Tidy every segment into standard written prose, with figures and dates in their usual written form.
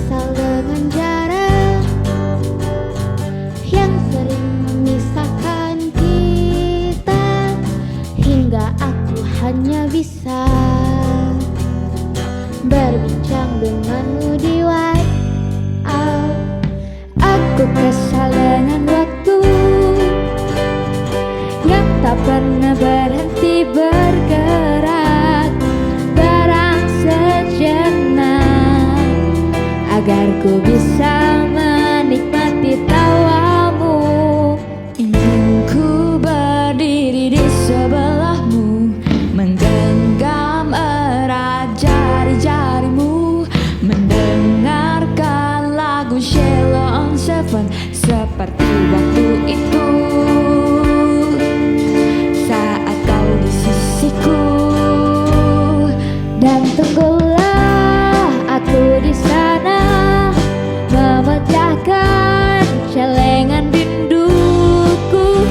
kesal dengan jarak yang sering memisahkan kita, hingga aku hanya bisa berbincang denganmu di WhatsApp. Aku kesal dengan waktu yang tak pernah berhenti bergerak. Barang sejenak agar ku bisa menikmati tawamu. Ingin ku berdiri di sebelahmu, menggenggam erat jari-jarimu, mendengarkan lagu Sheila on Seven seperti waktu itu saat kau di sisiku. Dan tunggulah aku di sana, memecahkan celengan rinduku,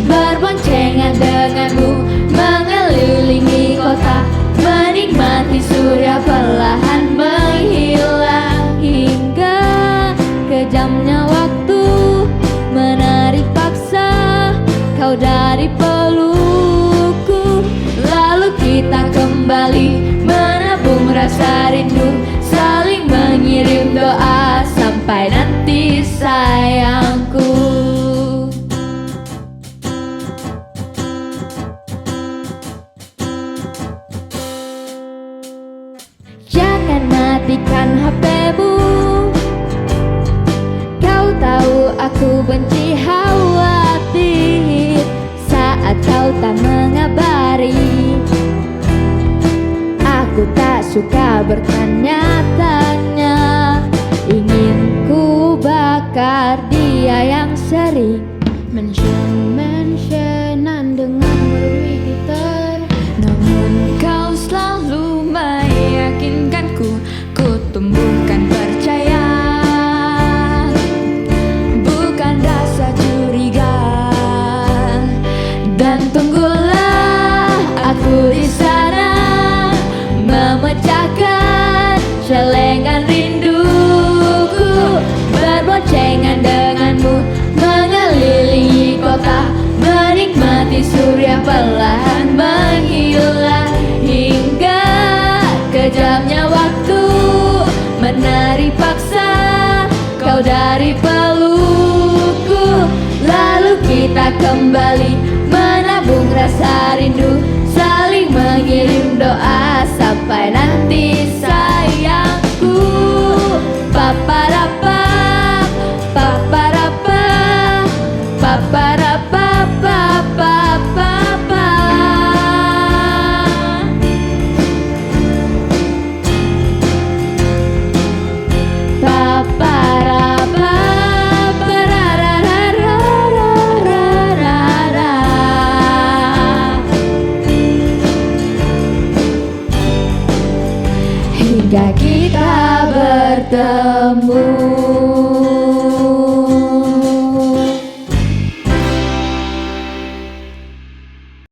berboncengan denganmu, mengelilingi kota, menikmati surya perlahan menghilang, hingga kejamnya waktu menarik paksa kau dari pelukku. Lalu kita kembali menabung rasa rindu, saling mengirim doa sampai nanti sayangku. Jangan matikan HP-mu, kau tahu aku benci khawatir saat kau tak mengabari. Aku tak suka bertanya-tanya, ingin ku bakar dia yang sering mention-mentionan dengan Twitter. Namun kau selalu meyakinkanku, ku tumbuhkan percaya, bukan rasa curiga. Dan tunggulah aku di sana, memecahkan celengan rinduku, berboncengan denganmu, mengelilingi kota, menikmati surya perlahan menghilang, hingga kejamnya waktu menarik paksa kau dari pelukku. Lalu kita kembali menabung rasa rindu, saling mengirim doa sampai nanti sayangku. Paparapa, paparapa, paparapa, papapapa. Paparapa, pararararararara. Hingga kita bertemu.